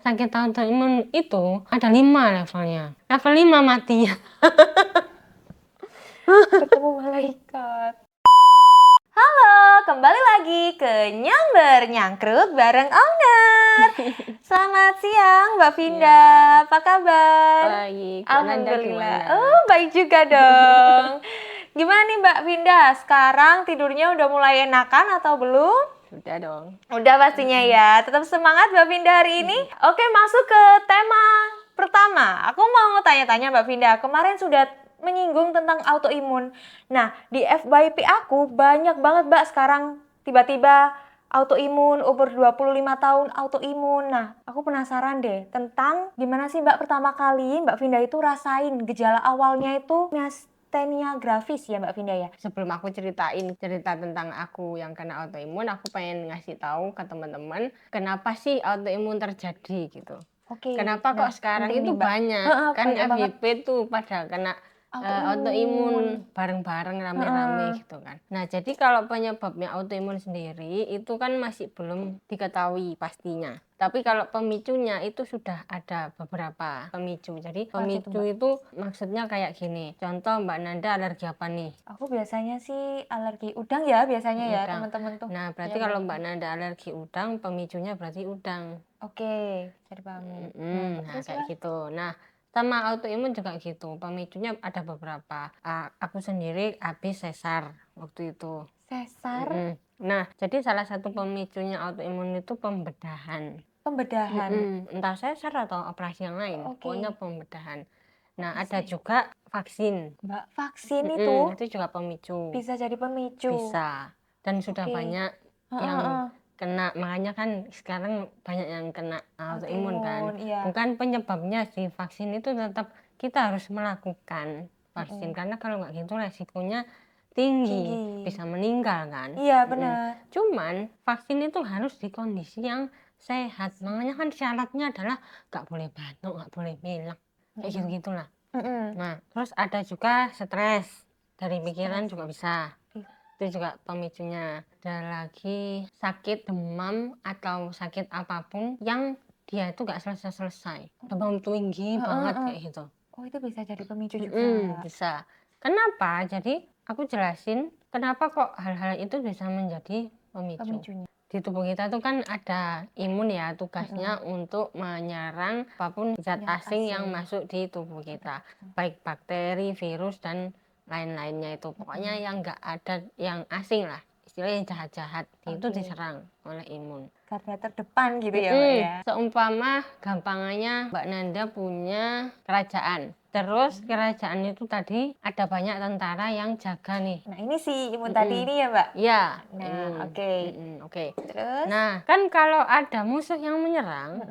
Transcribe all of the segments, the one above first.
sakit autoimun itu ada 5 levelnya. Level 5 mati. Ketemu malaikat. Halo, kembali lagi ke Nyamber Nyangkruk bareng Owner. Selamat siang Mbak Vinda, apa kabar? Baik. Alhamdulillah. Oh, baik juga dong. Gimana nih Mbak Vinda? Sekarang tidurnya udah mulai enakan atau belum? Sudah dong. Udah pastinya ya. Tetap semangat Mbak Vinda hari ini. Oke, masuk ke tema pertama. Aku mau tanya-tanya Mbak Vinda. Kemarin sudah menyinggung tentang autoimun. Nah, di FYP aku banyak banget Mbak sekarang tiba-tiba autoimun, umur 25 tahun autoimun. Nah, aku penasaran deh tentang gimana sih Mbak pertama kali Mbak Vinda itu rasain gejala awalnya itu myasthenia gravis ya Mbak Vinda ya? Sebelum aku cerita tentang aku yang kena autoimun, aku pengen ngasih tahu ke teman-teman kenapa sih autoimun terjadi gitu. Oke. Kenapa Nah, kok sekarang penting itu nih, Mbak. banyak kan Banyak banget. FYP tuh pada kena Autoimun. autoimun bareng-bareng rame-rame gitu kan. Nah, jadi kalau penyebabnya autoimun sendiri itu kan masih belum diketahui pastinya. Tapi kalau pemicunya itu sudah ada beberapa pemicu. Jadi pemicu itu maksudnya kayak gini. Contoh Mbak Nanda alergi apa nih? Aku biasanya sih alergi udang ya biasanya ya Udang. teman-teman tuh. Nah, berarti kalau Mbak Nanda alergi udang, pemicunya berarti udang. Oke, bisa dipahami. Nah, kayak gitu. Nah, sama autoimun juga gitu. Pemicunya ada beberapa. Aku sendiri habis sesar waktu itu. Sesar? Nah, jadi salah satu pemicunya autoimun itu pembedahan. Pembedahan. Entah sesar atau operasi yang lain. Oke. Pokoknya pembedahan. Nah, ada juga vaksin. Mbak, vaksin itu Itu juga pemicu. bisa jadi pemicu. Bisa. Dan sudah banyak yang kena, makanya kan sekarang banyak yang kena autoimun kan. Iya. Bukan penyebabnya sih, vaksin itu tetap kita harus melakukan vaksin karena kalau nggak gitu resikonya tinggi, bisa meninggal kan. Iya benar. Cuman vaksin itu harus di kondisi yang sehat, makanya kan syaratnya adalah nggak boleh batuk, nggak boleh pilek, kayak gitu gitulah. Nah, terus ada juga stres dari pikiran juga bisa. Itu juga pemicunya. Ada lagi sakit demam atau sakit apapun yang dia itu gak selesai-selesai. Demam tinggi banget kayak gitu. Oh, itu bisa jadi pemicu juga. Bisa. Kenapa? Jadi aku jelasin kenapa kok hal-hal itu bisa menjadi pemicu. Di tubuh kita tuh kan ada imun ya, tugasnya untuk menyerang apapun zat asing yang masuk di tubuh kita. Baik bakteri, virus, dan lain-lainnya itu. Pokoknya yang nggak ada yang asing lah. Istilahnya jahat-jahat. Itu diserang oleh imun. Garda terdepan gitu ya Mbak ya? Seumpama gampangannya Mbak Nanda punya kerajaan. Terus kerajaan itu tadi ada banyak tentara yang jaga nih. Nah ini si imun tadi ini ya Mbak? Iya. Nah Oke. Terus? Nah kan kalau ada musuh yang menyerang,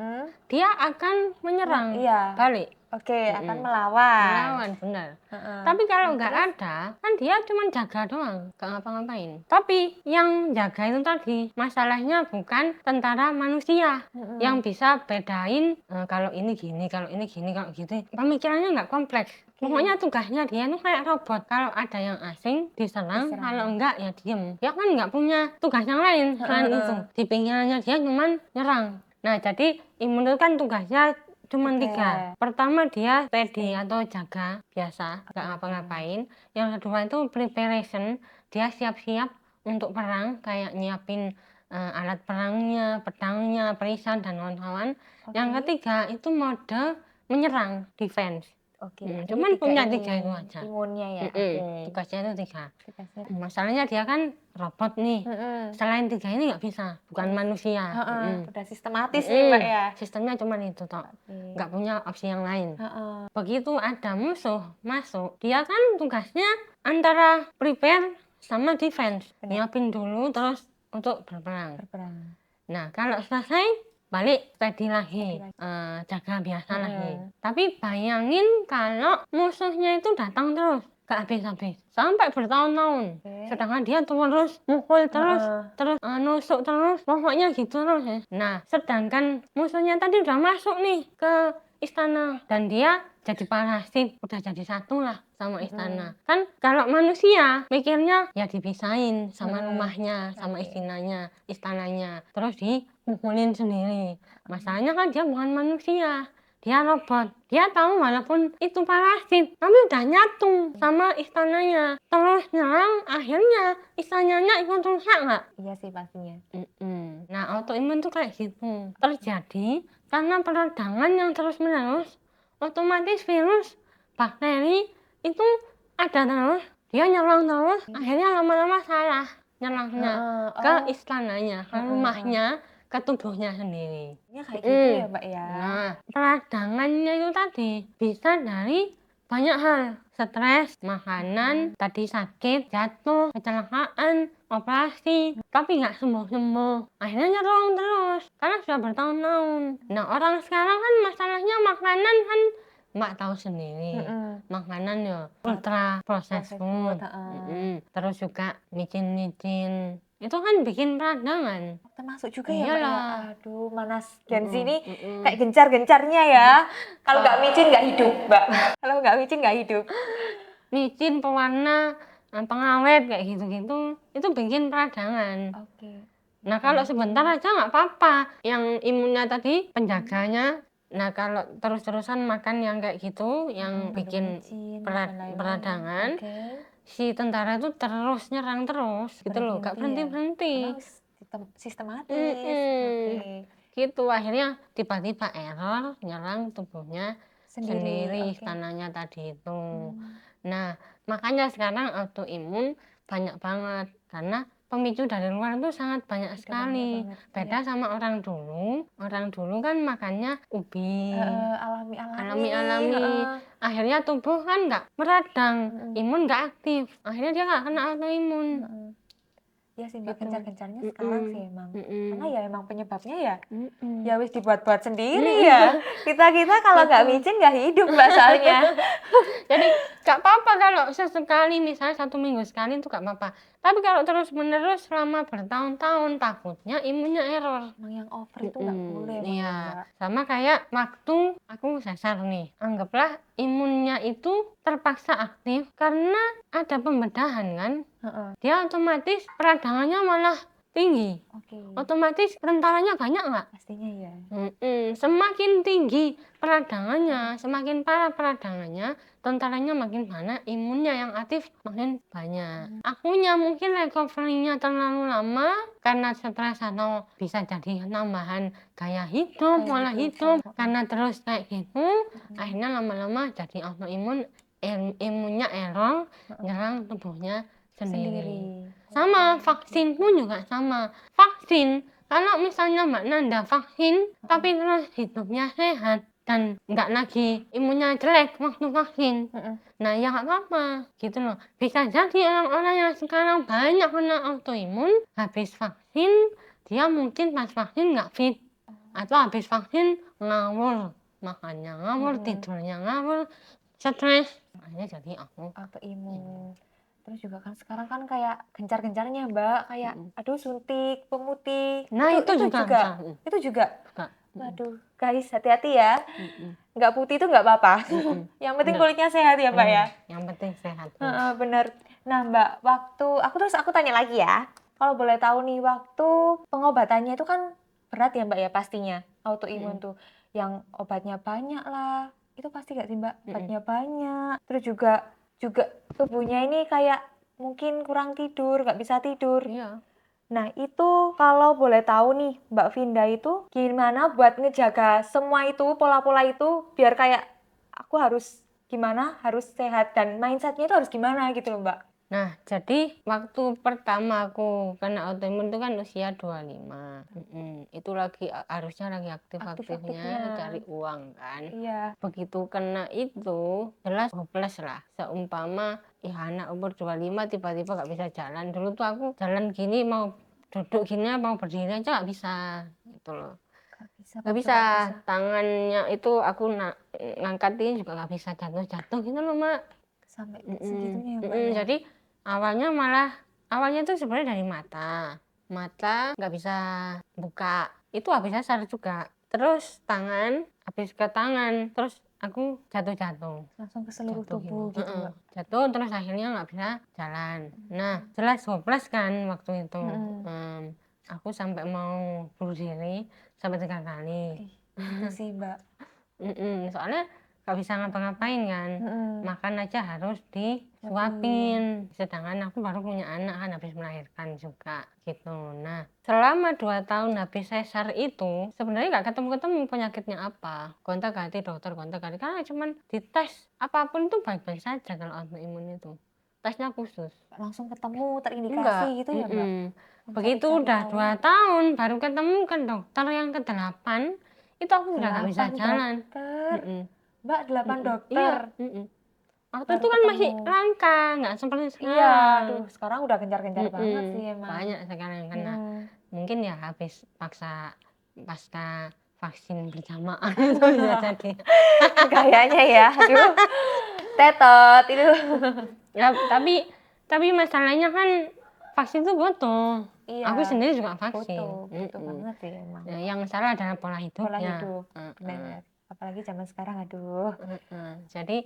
dia akan menyerang balik. Oke, akan melawan. Benar. Tapi kalau nggak ada, kan dia cuma jaga doang, nggak ngapa-ngapain. Tapi yang jaga itu tadi, masalahnya bukan tentara manusia yang bisa bedain kalau ini gini, kalau ini gini, kalau gitu. Pemikirannya nggak kompleks. Pokoknya tugasnya dia itu kayak robot. Kalau ada yang asing diserang, kalau enggak ya diem. Dia kan nggak punya tugas yang lain selain itu. Di pikirannya dia cuma nyerang. Nah, jadi imun itu kan tugasnya cuma 3. Pertama dia steady atau jaga biasa, nggak ngapa-ngapain. Yang kedua itu preparation, dia siap-siap untuk perang, kayak nyiapin alat perangnya, pedangnya, perisai dan kawan-kawan. Yang ketiga itu mode menyerang, defense. Cuman punya 3 itu aja. Imunnya ya. Tugasnya itu 3. Masalahnya dia kan robot nih. Selain 3 ini nggak bisa, bukan manusia. Udah sistematis nih Mbak ya. Sistemnya cuma itu toh, nggak punya opsi yang lain. Begitu ada musuh masuk, dia kan tugasnya antara prepare sama defense. Nyiapin dulu terus untuk berperang. Nah kalau selesai balik steady lagi, jaga biasa lagi. Tapi bayangin kalau musuhnya itu datang terus, gak habis-habis sampai bertahun-tahun, sedangkan dia terus mukul terus nusuk terus, pokoknya gitu terus ya. Nah sedangkan musuhnya tadi udah masuk nih ke istana dan dia jadi parasit, udah jadi satu lah sama istana. Kan kalau manusia mikirnya ya dipisahin sama rumahnya, sama istananya, terus mukulin sendiri. Masalahnya kan dia bukan manusia, dia robot. Dia tahu walaupun itu parasit, tapi udah nyatu sama istananya. Terus nyerang, akhirnya istananya ikut rusak nggak? Iya sih pastinya. Nah, autoimun tuh kayak gitu. Terjadi karena peradangan yang terus-menerus, otomatis virus, bakteri itu ada terus, dia nyerang terus, akhirnya lama-lama salah nyerangnya ke istananya, ke rumahnya, ke tubuhnya sendiri. Ya kayak gitu ya Mbak ya. Nah, peradangannya itu tadi bisa dari banyak hal. Stres, makanan, tadi sakit, jatuh, kecelakaan, operasi, tapi nggak sembuh-sembuh. Akhirnya nyerong terus, karena sudah bertahun-tahun. Nah, orang sekarang kan masalahnya makanan kan Mbak tahu sendiri. Makanan ya ultra processed food. Terus juga micin-micin. Itu kan bikin peradangan. Termasuk juga ya Mbak ya. Iyalah. Aduh, mana Gen Z ini kayak gencar-gencarnya ya. Kalau nggak micin nggak hidup Mbak. Kalau nggak micin nggak hidup. Micin, pewarna, pengawet kayak gitu-gitu, itu bikin peradangan. Oke. Nah, kalau sebentar aja nggak apa-apa. Yang imunnya tadi penjaganya. Nah, kalau terus-terusan makan yang kayak gitu, yang bikin Micin, peradangan, Oke. si tentara itu terus nyerang terus, gitu loh, nggak berhenti-berhenti. Karena sistematis. Oke. Gitu, akhirnya tiba-tiba error, nyerang tubuhnya sendiri, istananya tadi itu. Nah, makanya sekarang autoimun banyak banget, karena pemicu dari luar itu sangat banyak sekali. Beda sama orang dulu kan makannya ubi, alami. Akhirnya tubuh kan nggak meradang, imun nggak aktif, akhirnya dia nggak kena autoimun. Ya sih Mbak, gencar-gencarnya sekarang sih emang. Karena ya emang penyebabnya ya wis dibuat-buat sendiri ya. Kita kalau nggak micin nggak hidup Mbak soalnya. Jadi nggak apa-apa kalau sesekali, misalnya 1 minggu sekali itu nggak apa-apa. Tapi kalau terus-menerus selama bertahun-tahun, takutnya imunnya error. Emang yang over itu nggak boleh Iya, Mbak. sama kayak waktu aku sesar nih. Anggaplah imunnya itu terpaksa aktif karena ada pembedahan kan. Dia otomatis peradangannya malah tinggi. Otomatis tentaranya banyak nggak? Pastinya ya. Semakin tinggi peradangannya, semakin parah peradangannya, tentaranya makin banyak, imunnya yang aktif makin banyak. Akunya mungkin recovery-nya terlalu lama karena stres atau bisa jadi tambahan gaya hidup, pola hidup. Karena terus kayak gitu, akhirnya lama-lama jadi autoimun, imunnya error, nyerang tubuhnya sendiri. Sama, vaksin pun juga sama. Vaksin, kalau misalnya Mbak Nanda vaksin, tapi terus hidupnya sehat dan nggak lagi imunnya jelek waktu vaksin, nah ya nggak apa-apa gitu loh. Bisa jadi orang-orang yang sekarang banyak kena autoimun, habis vaksin dia mungkin pas vaksin nggak fit, atau habis vaksin ngawur, makannya ngawur, tidurnya ngawur, stres, akhirnya jadi autoimun. Terus juga kan sekarang kan kayak gencar-gencarnya Mbak, kayak aduh suntik, pemutih. Nah itu juga. Itu juga. Waduh, guys hati-hati ya. Nggak putih itu nggak apa-apa. Yang penting kulitnya sehat ya Mbak ya. Yang penting sehat. Bener. Nah Mbak, aku tanya lagi ya. Kalau boleh tahu nih, waktu pengobatannya itu kan berat ya Mbak ya pastinya. Autoimun tuh yang obatnya banyak lah. Itu pasti nggak sih Mbak? Obatnya banyak. Terus juga tubuhnya ini kayak mungkin kurang tidur, nggak bisa tidur. Iya. Nah itu kalau boleh tahu nih Mbak Vinda itu gimana buat ngejaga semua itu, pola-pola itu biar kayak aku harus gimana, harus sehat dan mindsetnya itu harus gimana gitu loh Mbak. Nah, jadi waktu pertama aku kena autoimun itu kan usia 25. Itu harusnya lagi aktif-aktifnya cari uang kan. Iya. Begitu kena itu, jelas hopeless lah. Seumpama anak umur 25 tiba-tiba gak bisa jalan. Dulu tuh aku jalan gini, mau duduk gini, mau berdiri aja gak bisa. Gitu loh. Gak bisa. Tangannya itu aku ngangkatin juga gak bisa, jatuh-jatuh gitu loh Mak. Sampai segitunya ya Mbak ya? Jadi awalnya itu sebenarnya dari mata nggak bisa buka, itu habis sasar juga. Terus tangan, habis ke tangan, terus aku jatuh langsung ke seluruh tubuh gitu Mbak. Jatuh terus akhirnya nggak bisa jalan. Nah jelas hopeless kan waktu itu. Aku sampai mau bunuh diri sampai 3 kali. Itu sih Mbak. Soalnya gak bisa ngapa-ngapain kan. Makan aja harus disuapin. Suapin. Sedangkan aku baru punya anak kan, habis melahirkan juga gitu. Nah, selama 2 tahun habis sesar itu sebenarnya gak ketemu-ketemu penyakitnya apa. Gonta-ganti dokter, gonta-ganti, karena cuman dites apapun itu baik-baik saja kalau autoimun itu. Tesnya khusus. Langsung ketemu terindikasi Enggak. gitu ya Mbak? Begitu Cari-cari udah tahu. 2 tahun baru ketemu kan dokter yang ke-8, itu aku udah gak bisa 8 jalan. dokter. Mm-mm. Mbak 8 Iya. dokter. Waktu Baru itu kan masih ketemu. langka, nggak seperti Iya, sekarang. aduh sekarang udah gencar-gencar banget sih emang. Banyak sekarang yang kena. Mungkin ya habis pasca vaksin berjamaah itu bisa jadi. Kayaknya ya, aduh. Tetot itu. Ya, tapi masalahnya kan vaksin itu butuh. Iya. Aku sendiri juga vaksin. Butuh banget sih emang. Ya, yang salah adalah pola hidupnya. Pola hidup, benar. Apalagi zaman sekarang, aduh. Jadi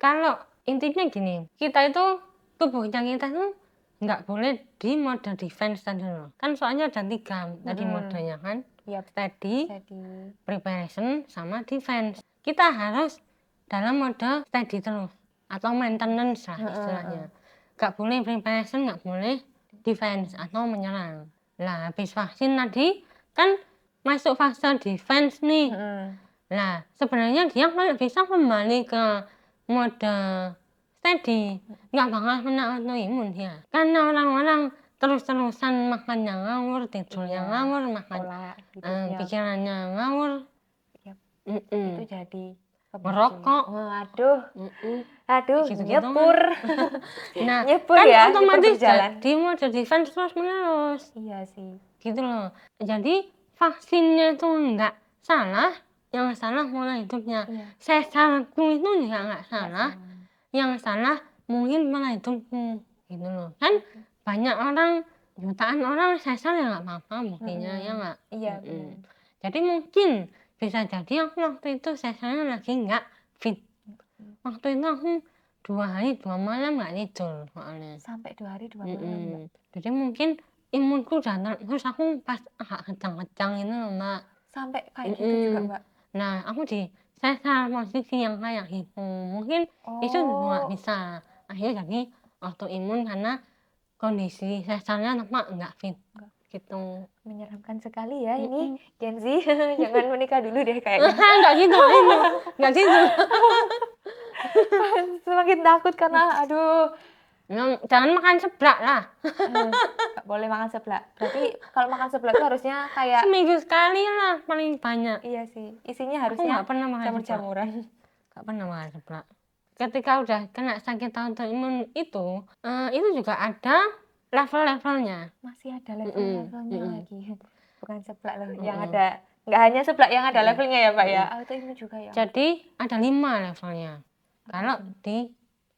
kalau intinya gini, kita itu tubuhnya kita tuh nggak boleh di mode defense tadi loh. Kan soalnya ada 3 tadi modenya kan. Yap. Steady, Jadi preparation, sama defense. Kita harus dalam mode steady terus atau maintenance lah istilahnya. Nggak boleh preparation, nggak boleh defense atau menyerang. Lah habis vaksin tadi kan masuk fase defense nih. Nah sebenarnya dia kalau bisa kembali ke mode steady nggak bakal kena autoimun dia, karena orang-orang terus-terusan makannya ngawur, tidurnya ngawur, pola pikirannya ngawur. Yap. Itu jadi merokok, aduh gitu-gitu nyepur. Nah nyepur kan ya, otomatis jalan. jadi mode defense terus menerus. Iya sih, gitu loh. Jadi vaksinnya itu nggak salah, yang salah pola hidupnya. Sesarku itu juga nggak salah, yang salah mungkin pola hidupku gitu loh. Kan banyak orang, jutaan orang sesar ya nggak apa-apa buktinya, ya nggak. Iya. Jadi mungkin bisa jadi aku waktu itu sesarnya lagi nggak fit. Waktu itu aku 2 hari 2 malam nggak tidur soalnya. Sampai 2 hari 2 malam. Jadi mungkin imunku udah terus aku pas agak kejang-kejang itu loh Mbak. Sampai kayak gitu juga Mbak. Nah aku di sesar posisi yang kayak gitu, mungkin itu juga bisa akhirnya jadi autoimun karena kondisi sesarnya tempat nggak fit gitu. Menyeramkan sekali ya ini Gen Z. Jangan menikah dulu deh kayaknya. Nggak gitu, nggak gitu. Semakin takut karena aduh. Jangan makan seblak lah. Nggak boleh makan seblak. Berarti kalau makan seblak itu harusnya kayak seminggu sekali lah paling banyak. Iya sih, isinya harusnya nggak pernah makan jamur-jamuran. Nggak pernah makan seblak. Ketika udah kena sakit autoimun itu juga ada level-levelnya. Masih ada level-levelnya lagi. Bukan seblak loh, yang ada, nggak hanya seblak yang ada levelnya ya Pak ya, autoimun juga ya. Jadi ada 5 levelnya. Kalau di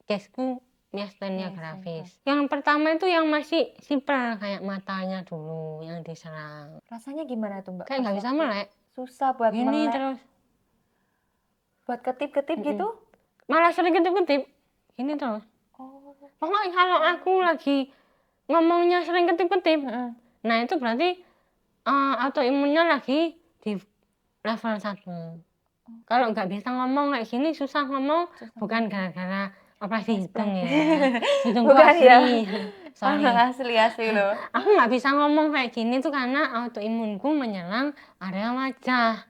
caseku miastenia gravis. Yang pertama itu yang masih simpel, kayak matanya dulu yang diserang. Rasanya gimana tuh Mbak? Kayak nggak bisa melek. Susah buat gini melek. Terus. Buat ketip-ketip gitu? Malah sering ketip-ketip. Gini terus. Pokoknya kalau aku lagi ngomongnya sering ketip-ketip, nah itu berarti autoimunnya lagi di level 1. Kalau nggak bisa ngomong kayak gini, susah ngomong, bukan gara-gara operasi hidung ya. Hidung bukan asli. Ya. Sorry. Asli loh. Aku nggak bisa ngomong kayak gini tuh karena autoimunku menyerang area wajah.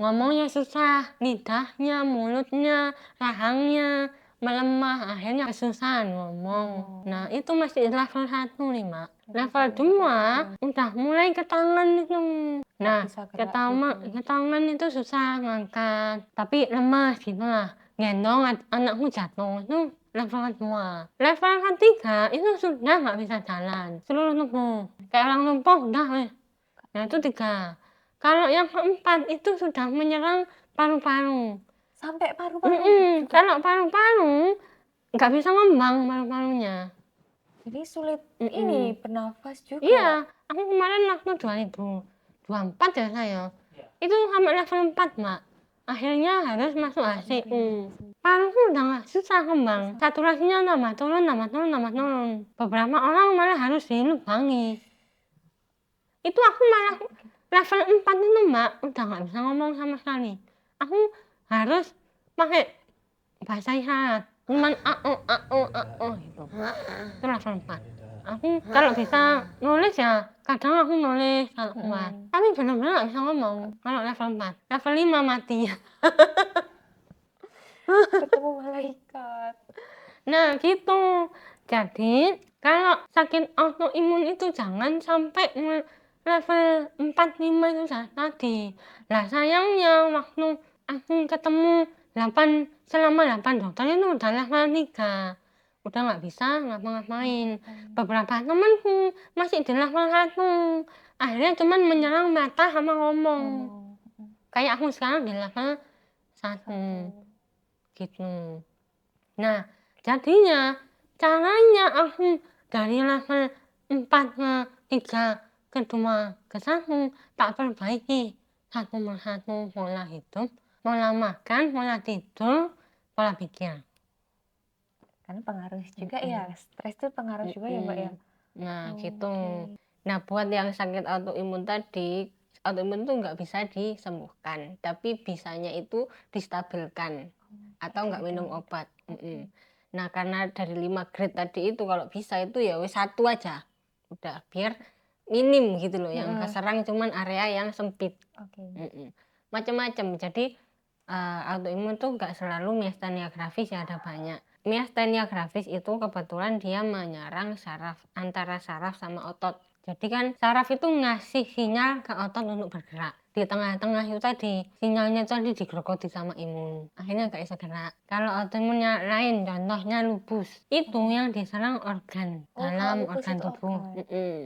Ngomongnya susah, lidahnya, mulutnya, rahangnya melemah, akhirnya kesusahan ngomong. Nah itu masih level 1 nih Mak. Level 2 udah mulai ke tangan itu. Nah ke tangan itu susah ngangkat, tapi lemas gitu lah. Gendong anakku jatuh itu level 2. Level 3 itu sudah nggak bisa jalan seluruh tubuh, kayak orang lumpuh udah. Nah itu 3. Kalau yang keempat itu sudah menyerang paru-paru. Sampai paru-paru? Kalau paru-paru nggak bisa ngembang paru-parunya. Jadi sulit ini bernafas juga. Iya, aku kemarin waktu 2024 ya saya. Itu sampai level 4 Mak. Akhirnya harus masuk ICU. Paruku udah nggak susah kembang. Saturasinya nambah turun. Beberapa orang malah harus dilubangi. Itu aku malah level 4 itu Mbak, udah nggak bisa ngomong sama sekali. Aku harus pakai bahasa isyarat, cuman gitu. Itu level 4. Aku kalau bisa nulis ya kadang aku nulis kalau kuat. Tapi benar-benar nggak bisa ngomong kalau level 4. Level 5 mati. Ketemu malaikat. Nah gitu. Jadi kalau sakit autoimun itu jangan sampai level 4, 5 itu tadi. Lah sayangnya waktu aku ketemu selama 8 dokter itu udah level 3. Udah nggak bisa ngapa-ngapain. Beberapa temanku masih di level 1. Akhirnya cuman menyerang mata sama ngomong. Kayak aku sekarang di level 1. Gitu. Nah, jadinya caranya aku dari level 4 ke 3 ke 2 ke 1 tak perbaiki satu persatu, pola hidup, pola makan, pola tidur, pola pikir. Karena pengaruh juga ya, stres itu pengaruh juga ya Mbak ya. Nah gitu. Nah buat yang sakit autoimun tadi, autoimun itu nggak bisa disembuhkan, tapi bisanya itu distabilkan atau nggak minum obat. Nah karena dari 5 grade tadi itu kalau bisa itu ya wis 1 aja, udah biar minim gitu loh, yang keserang cuman area yang sempit. Macam-macam. Jadi autoimun tuh nggak selalu miastenia gravis ya, ada banyak. Miastenia gravis itu kebetulan dia menyerang saraf, antara saraf sama otot. Jadi kan saraf itu ngasih sinyal ke otot untuk bergerak. Di tengah-tengah itu tadi, sinyalnya tadi digerogoti sama imun. Akhirnya nggak bisa gerak. Kalau autoimunnya lain, contohnya lupus. Itu yang diserang organ, dalam organ tubuh.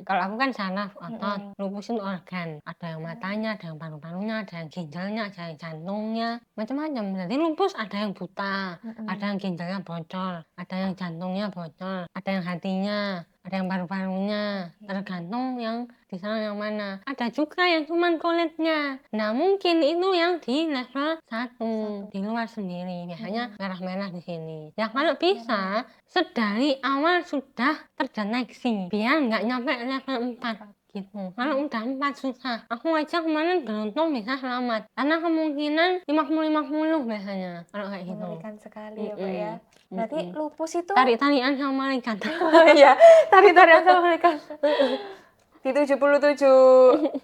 Kalau aku kan saraf, otot. Lupus itu organ. Ada yang matanya, ada yang paru-parunya, ada yang ginjalnya, ada yang jantungnya. Macam-macam. Jadi lupus ada yang buta, ada yang ginjalnya bocor, ada yang jantungnya bocor, ada yang hatinya, ada yang paru-parunya, tergantung yang diserang yang mana. Ada juga yang cuma kulitnya. Nah mungkin itu yang di level 1, di luar sendiri. Biasanya merah-merah di sini. Ya kalau bisa sedari awal sudah terdeteksi, biar nggak nyampe level 4. Gitu. Kalau udah 4 susah. Aku aja kemarin beruntung bisa selamat. Karena kemungkinan 50-50 biasanya. Kalau kayak gitu. Mengerikan sekali ya Mbak ya. Berarti lupus itu tarik-tarian sama malaikat. iya, tarik-tarian sama malaikat. Di 77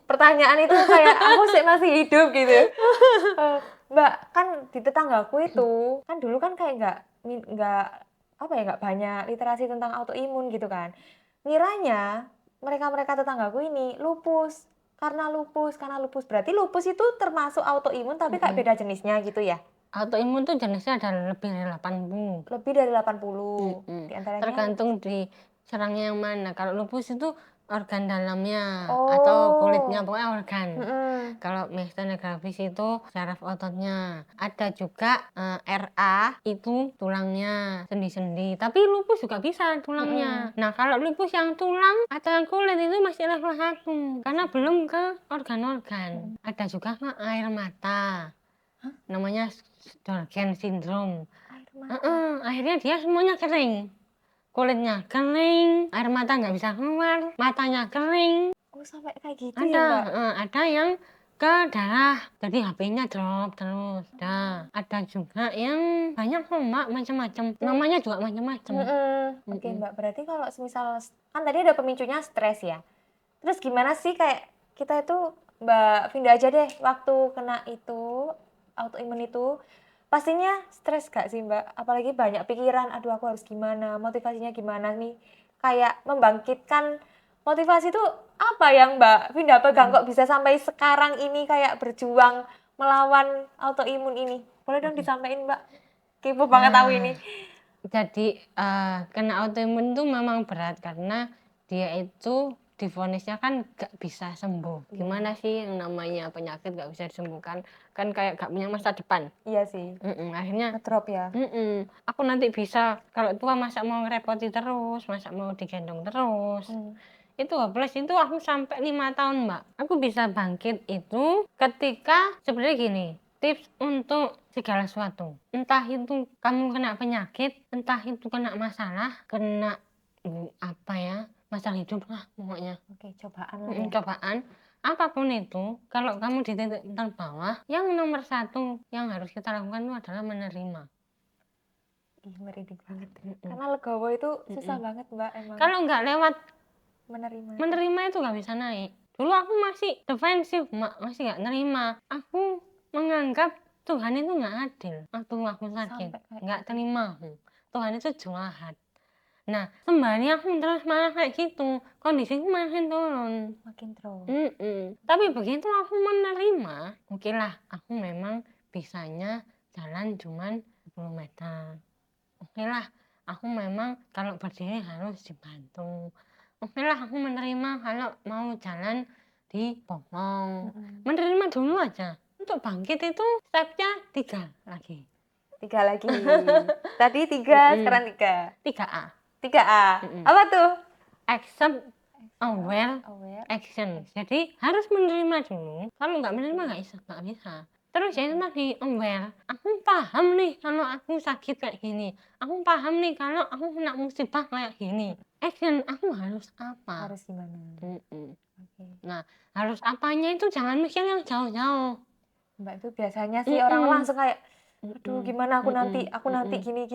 pertanyaan itu kayak aku masih hidup gitu. Mbak, kan di tetanggaku itu kan dulu kan kayak nggak nggak banyak literasi tentang autoimun gitu kan. Ngiranya mereka tetanggaku ini lupus karena lupus berarti lupus itu termasuk autoimun tapi kayak beda jenisnya gitu ya. Autoimun tuh jenisnya ada lebih dari 80. Lebih dari 80. Di antaranya tergantung diserangnya yang mana. Kalau lupus itu organ dalamnya atau kulitnya, pokoknya organ. Kalau miastenia gravis itu saraf ototnya. Ada juga RA itu tulangnya, sendi-sendi. Tapi lupus juga bisa tulangnya. Nah kalau lupus yang tulang atau yang kulit itu masih level 1 karena belum ke organ-organ. Ada juga air mata. Namanya Sjögren syndrome. Akhirnya dia semuanya kering. Kulitnya kering, air mata nggak bisa keluar, matanya kering. Oh sampai kayak gitu ada, ya Mbak? Ada yang ke darah, jadi HP-nya drop terus. Ada juga yang banyak kok Mbak, macam-macam. Namanya juga macam-macam. Oke Mbak, berarti kalau semisal kan tadi ada pemicunya stres ya. Terus gimana sih kayak kita itu Mbak Vinda aja deh waktu kena itu autoimun itu pastinya stres gak sih Mbak? Apalagi banyak pikiran, aduh aku harus gimana, motivasinya gimana nih? Kayak membangkitkan motivasi itu apa yang Mbak Vinda pegang kok bisa sampai sekarang ini kayak berjuang melawan autoimun ini? Boleh dong disampaikan Mbak? Kepo banget tahu ini. Jadi kena autoimun itu memang berat karena dia itu divonisnya kan gak bisa sembuh. Gimana sih yang namanya penyakit gak bisa disembuhkan? Kan kayak gak punya masa depan. Iya sih. Akhirnya ngedrop ya. Aku nanti bisa kalau tua masa mau ngerepoti terus, masa mau digendong terus. Itu hopeless itu aku sampai 5 tahun Mbak. Aku bisa bangkit itu ketika sebenarnya gini. Tips untuk segala sesuatu. Entah itu kamu kena penyakit, entah itu kena masalah, kena apa ya, masalah hidup lah pokoknya. Oke, cobaan lah ya. Cobaan apapun itu, kalau kamu di titik terbawah, yang nomor satu yang harus kita lakukan itu adalah menerima. Ih, merinding banget. Karena legowo itu susah banget, Mbak, emang. Kalau nggak lewat Menerima. itu nggak bisa naik. Dulu aku masih defensif, masih nggak nerima. Aku menganggap Tuhan itu nggak adil waktu aku sakit, Sampai kayak nggak terima. Tuhan itu jahat. Nah, sembari aku terus malah kayak gitu, kondisiku makin turun. Makin terus. Tapi begitu aku menerima, oke lah, aku memang bisanya jalan cuman 10 meter. Oke lah, aku memang kalau berdiri harus dibantu. Oke lah, aku menerima kalau mau jalan dipotong. Menerima dulu aja. Untuk bangkit itu stepnya 3 lagi. 3 lagi. Tadi 3, sekarang 3. 3A. 3A. Apa tuh? Accept, aware, Aware. action. Jadi harus menerima dulu. Kalau nggak menerima nggak bisa. Terus ya itu tadi aware. Aku paham nih kalau aku sakit kayak gini. Aku paham nih kalau aku kena musibah kayak gini. Action, aku harus apa? Harus gimana? Oke. Nah, harus apanya itu jangan mikir yang jauh-jauh. Mbak, itu biasanya sih orang langsung kayak, aduh gimana aku nanti gini.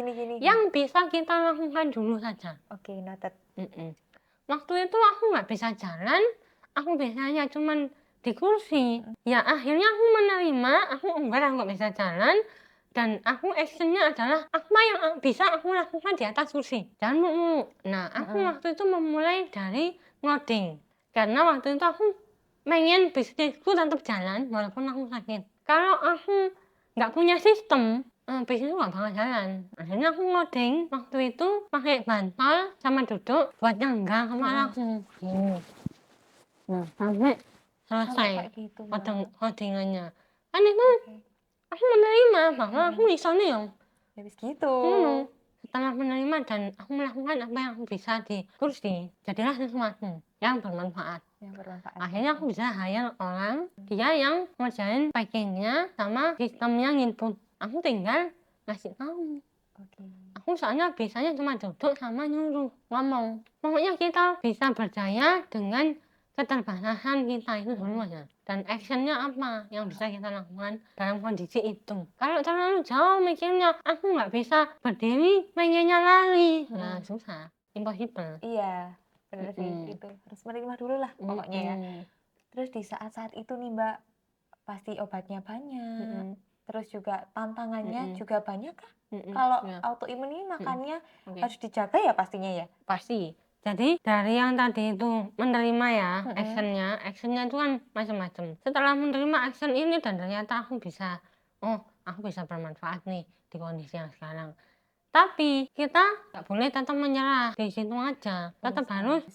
Yang bisa kita lakukan dulu saja. Oke, noted. Waktu itu aku nggak bisa jalan, aku biasanya cuman di kursi. Ya akhirnya aku menerima, aku nggak bisa jalan, dan aku actionnya adalah apa yang bisa aku lakukan di atas kursi. Jangan mau. Nah, aku waktu itu memulai dari ngoding. Karena waktu itu aku pengen bisnisku tetap jalan walaupun aku sakit. Kalau aku nggak punya sistem, bisnisku nggak bakal jalan. Akhirnya aku ngoding waktu itu pakai bantal sama duduk buat nyangga kepala aku. Nah, sampai selesai gitu, codingannya. Kan itu aku menerima bahwa aku bisa nih yang habis gitu. setelah menerima dan aku melakukan apa yang aku bisa di kursi, jadilah sesuatu yang bermanfaat. Akhirnya aku bisa hire orang, dia yang ngerjain packingnya sama sistemnya input. Aku tinggal ngasih tahu. Aku soalnya biasanya cuma duduk sama nyuruh ngomong. Pokoknya kita bisa berjaya dengan keterbatasan kita itu dulu aja. Dan actionnya apa yang bisa kita lakukan dalam kondisi itu. Kalau terlalu jauh mikirnya, aku nggak bisa berdiri, pengennya lari. Nah, susah. Impossible. Iya, benar sih itu. Harus menerima dulu lah pokoknya ya. Terus di saat-saat itu nih Mbak, pasti obatnya banyak. Terus juga tantangannya juga banyak kah? Kalau autoimun ini makannya harus dijaga ya pastinya ya? Pasti. Jadi dari yang tadi itu menerima ya, actionnya itu kan macam-macam. Setelah menerima action ini dan ternyata aku bisa bermanfaat nih di kondisi yang sekarang. Tapi kita nggak boleh tetap menyerah di situ aja, tetap harus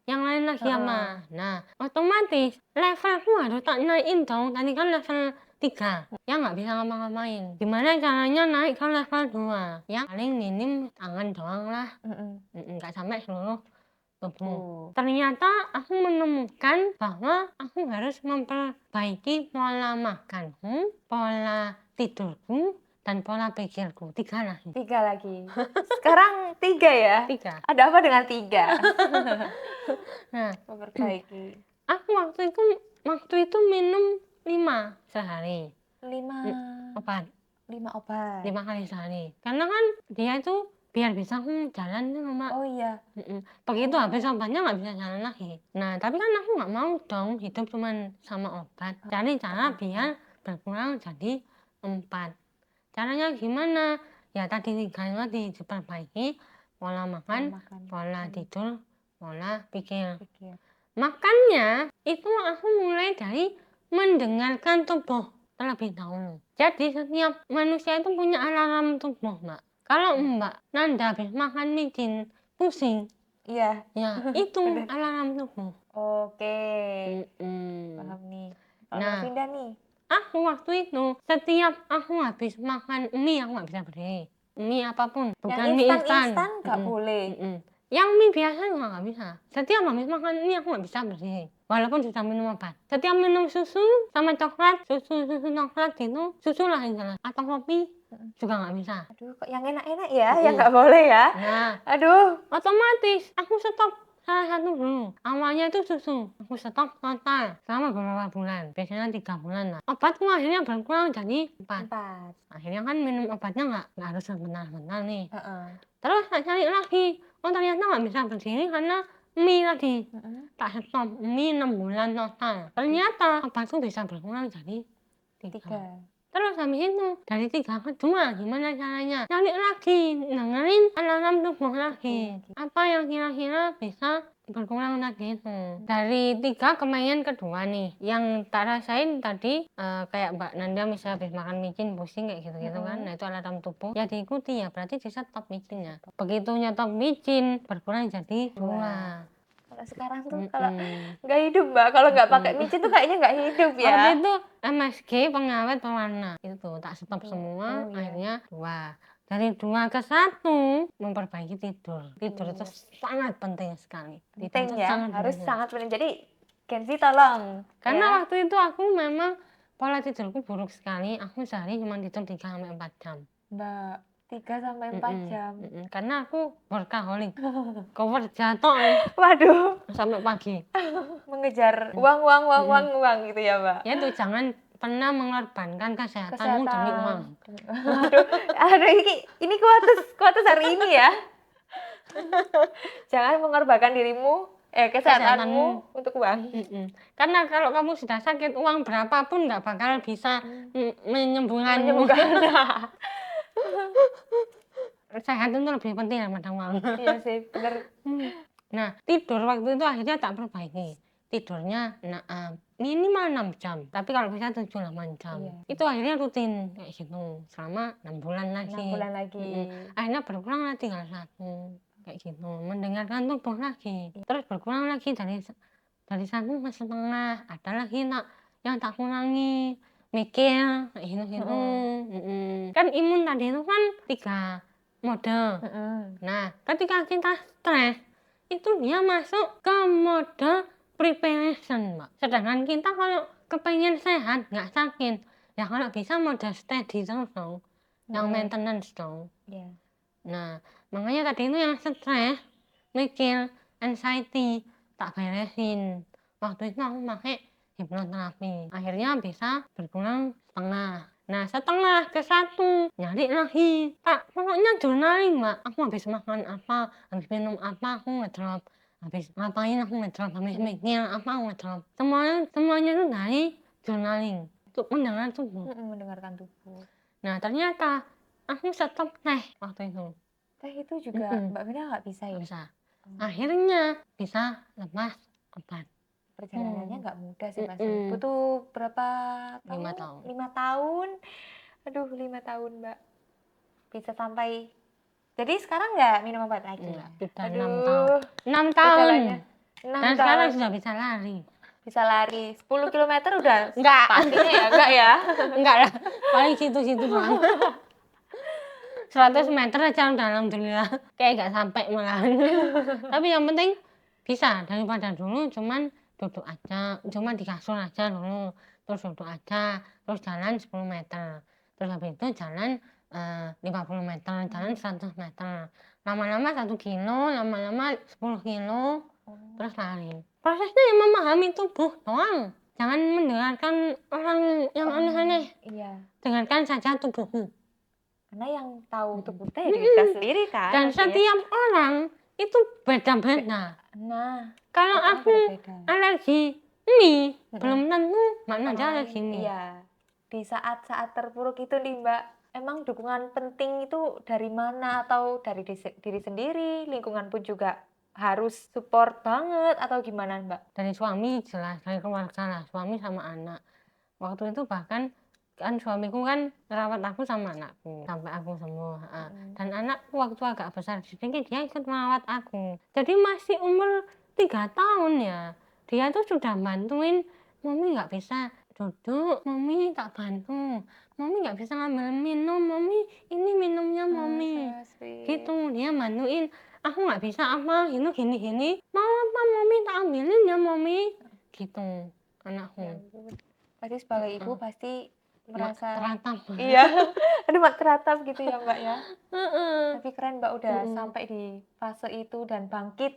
yang lain lagi sama. Nah, otomatis levelku harus tak naikin dong. Tadi kan level 3 yang nggak bisa ngapa-ngapain. Gimana caranya naik ke level 2 yang paling minim tangan doang lah, nggak sampai seluruh tubuh. Ternyata aku menemukan bahwa aku harus memperbaiki pola makanku, pola tidurku, dan pola pikirku. 3 lagi. 3 lagi. Sekarang 3 ya? 3. Ada apa dengan 3? Nah, memperbaiki. Aku waktu itu minum 5 sehari. 5 obat. 5 obat. 5 kali sehari. Karena kan dia itu biar bisa jalan tuh Mbak. Oh iya. Begitu habis obatnya nggak bisa jalan lagi. Nah, tapi kan aku nggak mau dong hidup cuman sama obat. Cari cara biar berkurang jadi 4. Caranya gimana? Ya tadi 3 diperbaiki, pola makan, pola tidur, pola pikir. Makannya itu aku mulai dari mendengarkan tubuh terlebih dahulu. Jadi setiap manusia itu punya alarm tubuh, Mbak. Kalau Mbak Nanda habis makan micin pusing, iya, ya itu alarm tubuh. Oke. Paham nih. Nah, Vinda nih. Aku waktu itu setiap aku habis makan mie aku nggak bisa berdiri. Mie apapun, bukan mie instan. Nggak boleh. Yang mie biasa juga nggak bisa. Setiap habis makan mie aku nggak bisa berdiri. Walaupun sudah minum obat. Setiap minum susu sama coklat, susu coklat gitu, susu lah yang jelas. Atau kopi juga nggak bisa. Aduh, kok yang enak-enak ya, yang nggak boleh ya. Nah, aduh, otomatis aku stop salah satu dulu. Awalnya itu susu, aku stop total selama beberapa bulan, biasanya 3 bulan lah. Obatku akhirnya berkurang jadi 4. 4. Akhirnya kan minum obatnya nggak harus sebentar-bentar nih. Heeh. Terus tak cari lagi, oh ternyata nggak bisa berdiri karena mie tadi. Tak stop mie 6 bulan total. Ternyata obatku bisa berkurang jadi 3. 3. Terus habis itu dari 3 ke 2 gimana caranya? Cari lagi, dengerin alarm tubuh lagi. Apa yang kira-kira bisa berkurang tadi itu? Dari 3 kemudian ke 2 nih. Yang tak rasain tadi kayak Mbak Nanda misalnya habis makan micin pusing kayak gitu-gitu kan. Nah itu alarm tubuh ya diikuti ya, berarti di stop micinnya. Begitu nyetop micin berkurang jadi 2. Kalau sekarang tuh kalau nggak hidup Mbak, kalau nggak pakai micin tuh kayaknya nggak hidup ya. Waktu itu MSG pengawet pewarna itu tak stop semua, akhirnya 2. Dari 2 ke 1 memperbaiki tidur. Tidur itu sangat penting sekali. Tidur Penting itu ya, sangat harus penting. sangat penting. Jadi Kenzi tolong. Karena ya. waktu itu aku memang pola tidurku buruk sekali. Aku sehari cuma tidur 3-4 jam. Mbak, 3-4 jam. Karena aku workaholic. Kerja tok Waduh, sampai pagi. mengejar uang gitu ya Mbak. Ya itu jangan pernah mengorbankan kesehatanmu demi uang. Aduh, ini kuatus hari ini ya. Jangan mengorbankan kesehatanmu untuk uang. Karena kalau kamu sudah sakit, uang berapapun nggak bakal bisa menyembuhkanmu. Sehat itu lebih penting daripada uang. Iya sih, bener. Nah, tidur waktu itu akhirnya tak perbaiki. Tidurnya minimal 6 jam, tapi kalau bisa 7-8 jam. Iya. Itu akhirnya rutin kayak gitu selama 6 bulan lagi. 6 bulan lagi. Akhirnya berkurang lagi tinggal 1 kayak gitu, mendengarkan tubuh lagi. Terus berkurang lagi dari 1,5. Ada lagi yang tak kurangi, mikir kayak gitu. Kan imun tadi itu kan 3 mode. Nah, ketika kita stres itu dia masuk ke mode preparation, Mbak. Sedangkan kita kalau kepengen sehat, nggak sakit, ya kalau bisa mode steady terus dong, yang maintenance dong. Iya. Nah, makanya tadi itu yang stres, mikir, anxiety, tak beresin. Waktu itu aku pakai hipnoterapi. Akhirnya bisa berkurang setengah. Nah, setengah ke 1, nyari lagi. Pokoknya journaling, Mbak. Aku habis makan apa, habis minum apa, aku ngedrop. Habis ngapain aku ngedrop, habis mikir apa aku ngedrop. Semuanya itu dari journaling. Untuk mendengar tubuh. Mendengarkan tubuh. Nah, ternyata aku stop teh waktu itu. Teh itu juga Mbak Vina nggak bisa ya? Bisa. Akhirnya bisa lepas obat. Perjalanannya nggak mudah sih Mas. Butuh berapa tahun? 5 tahun. 5 tahun. Aduh, 5 tahun Mbak. Bisa sampai. Jadi sekarang nggak minum obat lagi? Enggak, sudah 6 tahun. 6 tahun. 6 Dan tahun. sekarang sudah bisa lari. Bisa lari 10 km udah? Enggak. Pastinya ya, enggak ya? Enggak lah. Paling situ-situ doang. 100 meter aja udah alhamdulillah. Kayak nggak sampai malah. Tapi yang penting bisa, daripada dulu cuman duduk aja, cuma di kasur aja dulu, terus duduk aja, terus jalan 10 meter, terus habis itu jalan 50 meter, jalan 100 meter, lama-lama 1 kilo, lama-lama 10 kilo, terus lari. Prosesnya yang memahami tubuh doang, jangan mendengarkan orang yang aneh-aneh. Iya. Dengarkan saja tubuhmu. Karena yang tahu tubuh kita ya diri kita sendiri kan. Dan setiap orang itu beda-beda. Nah, kalau aku alergi mie, belum tentu Mbak Nanda alergi mie. Iya. Di saat-saat terpuruk itu nih Mbak, emang dukungan penting itu dari mana? Atau dari diri sendiri, lingkungan pun juga harus support banget atau gimana Mbak? Dari suami jelas, dari keluarga lah, suami sama anak. Waktu itu bahkan kan suamiku kan merawat aku sama anakku sampai aku sembuh. Dan anakku waktu agak besar sedikit dia ikut merawat aku. Jadi masih umur 3 tahun ya. Dia tuh sudah bantuin, mami nggak bisa duduk, mami tak bantu. Mami nggak bisa ngambil minum, mami ini minumnya mami. Gitu, dia bantuin. Aku nggak bisa apa, gini. Mau apa mami tak ambilin ya mami. Gitu, anakku. Pasti sebagai ibu pasti merasa teratap. Iya. Aduh, Mbak teratap gitu ya Mbak ya. Tapi keren Mbak udah sampai di fase itu dan bangkit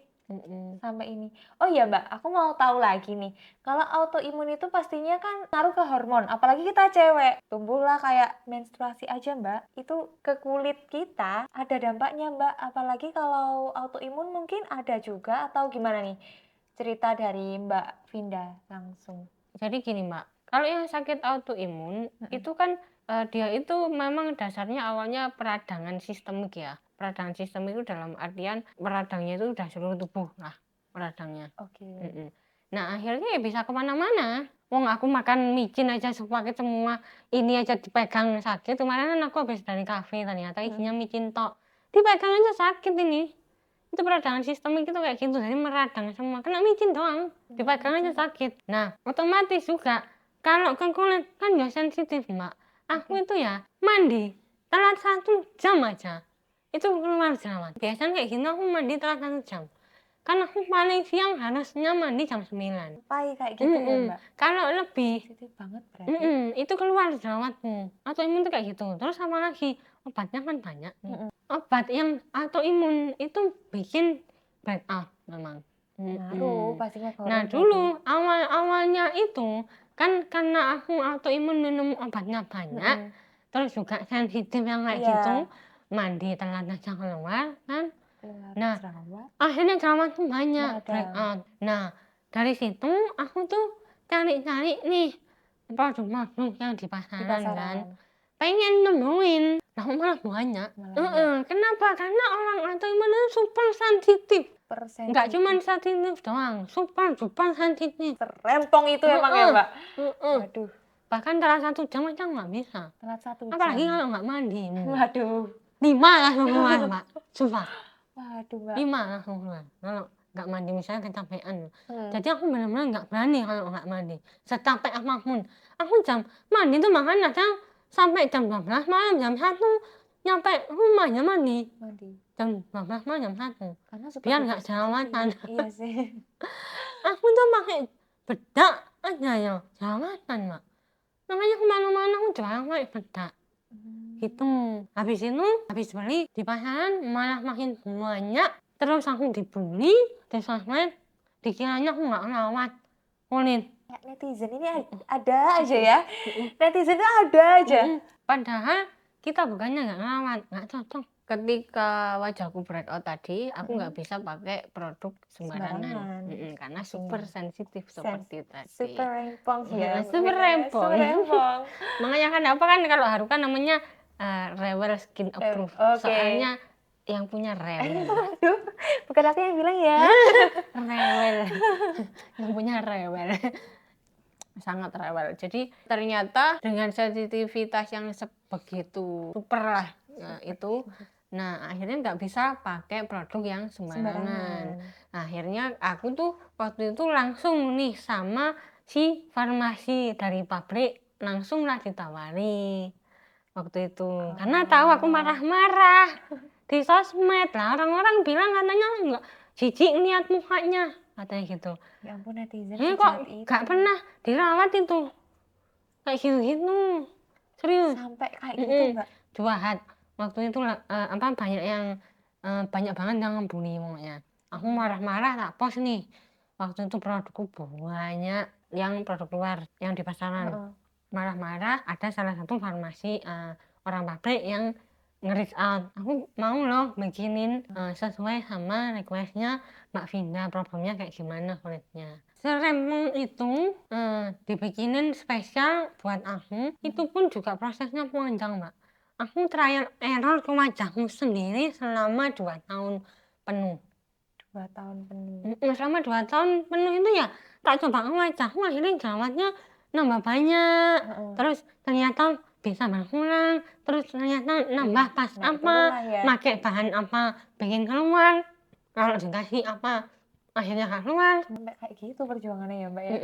Sampai ini. Oh iya Mbak, aku mau tahu lagi nih. Kalau autoimun itu pastinya kan ngaruh ke hormon, apalagi kita cewek. Tumbuhlah kayak menstruasi aja Mbak, itu ke kulit kita ada dampaknya Mbak. Apalagi kalau autoimun mungkin ada juga atau gimana nih? Cerita dari Mbak Vinda langsung. Jadi gini Mbak, kalau yang sakit autoimun itu kan dia itu memang dasarnya awalnya peradangan sistemik ya. Peradangan sistemik itu dalam artian peradangnya itu udah seluruh tubuh lah peradangnya. Oke. Nah akhirnya ya bisa kemana-mana. Wong aku makan micin aja pakai semua ini aja dipegang sakit. Kemarin kan aku habis dari kafe ternyata isinya micin tok. Dipegang aja sakit ini. Itu peradangan sistemik itu kayak gitu, jadi meradang semua, kena micin doang, dipegang aja sakit. Nah otomatis juga kalau ke kulit kan ya sensitif Mbak. Aku itu ya mandi telat 1 jam aja itu keluar jerawat. Biasanya kayak gini aku mandi telat 1 jam karena aku paling siang harusnya mandi jam 9. Sampai kayak gitu ya Mbak? Kalau lebih Sensitif banget berarti. itu keluar jerawatmu atau imun tuh kayak gitu. Terus sama lagi obatnya kan banyak nih. Obat yang autoimun itu bikin break out memang. Ngaruh pastinya ke Nah hormon dulu awalnya itu kan karena aku autoimun minum obatnya banyak, terus juga sensitif yang kayak gitu, mandi telat aja keluar kan. Nah jerawat. akhirnya jerawat tuh banyak break Meradang. out. Nah dari situ aku tuh cari-cari nih produk-produk yang di Di pasaran kan, pasaran. pengen nemuin, nah malah banyak. Kenapa? Karena orang autoimun itu super sensitif. Nggak cuma sensitif doang, super sensitif. Serempong itu emang ya Mbak? Waduh, Bahkan telat 1 jam aja nggak bisa. telat 1 jam. Apalagi kalau nggak mandi. Waduh. 5 langsung keluar Mbak, sumpah. Waduh Mbak. 5 langsung keluar kalau nggak mandi, misalnya kecapean. Jadi aku benar-benar nggak berani kalau nggak mandi, secapek apapun. Aku mandi tuh bahkan kadang sampai jam 12 malam, jam 1 nyampe rumahnya mandi. Jam 12 malam, jam 1 Karena biar nggak jerawatan. Iya sih. Aku tuh pakai bedak aja ya jerawatan Mbak. Makanya kemana-mana aku jualan pakai bedak. Gitu. Habis itu, habis beli di pasaran malah makin banyak. Terus aku dibully di sosmed, dikiranya aku nggak ngerawat kulit. Netizen ini ada aja ya. Netizen itu ada aja. Padahal kita bukannya nggak ngerawat, nggak cocok. Ketika wajahku breakout tadi, aku nggak bisa pakai produk sembarangan. Karena super sensitif seperti tadi. Super rempong ya. Super rempong. Makanya kan apa kan kalau Haru kan namanya Rewel Skin Approved. Soalnya yang punya rewel. Aduh, bukan aku yang bilang ya. Rewel. Yang punya rewel. Sangat rewel. Jadi ternyata dengan sensitivitas yang sebegitu super lah itu. Nah akhirnya nggak bisa pakai produk yang sembarangan. Akhirnya aku tuh waktu itu langsung nih sama si farmasi dari pabrik, langsung lah ditawari waktu itu. Karena tahu aku marah-marah di sosmed lah, orang-orang bilang katanya enggak jijik lihat mukanya katanya gitu. Ya ampun netizen. Kok nggak pernah dirawat itu kayak gitu, serius. Sampai kayak gitu Mbak. Jahat. Waktu itu banyak yang banyak banget yang ngebully pokoknya. Aku marah-marah tak post nih. Waktu itu produkku banyak yang produk luar yang di pasaran. Marah-marah ada salah satu farmasi orang pabrik yang nge-reach out. Aku mau loh bikinin sesuai sama requestnya Mbak Vinda, problemnya kayak gimana kulitnya. Serempong itu dibikinin spesial buat aku. Itu pun juga prosesnya panjang Mbak. Aku trial error ke wajahku sendiri selama 2 tahun penuh. 2 tahun penuh. Selama 2 tahun penuh itu ya tak coba ke wajahku, akhirnya jerawatnya nambah banyak. Terus ternyata bisa berkurang, terus ternyata nambah pas apa, pakai bahan apa bikin keluar, kalau dikasih apa akhirnya gak keluar. Sampai kayak gitu perjuangannya ya Mbak ya.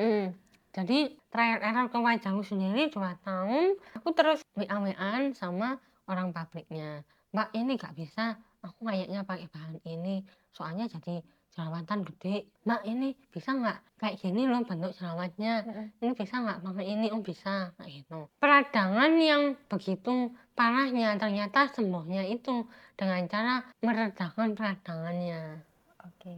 Jadi trial error ke wajahku sendiri 2 tahun. Aku terus WA-WA-an sama orang pabriknya, Mbak ini gak bisa, aku kayaknya pakai bahan ini soalnya jadi jerawatan gede. Mbak ini bisa nggak kayak gini loh bentuk jerawatnya, ini bisa nggak pakai ini? Oh bisa, kayak gitu. Peradangan yang begitu parahnya ternyata sembuhnya itu dengan cara meredakan peradangannya. Oke.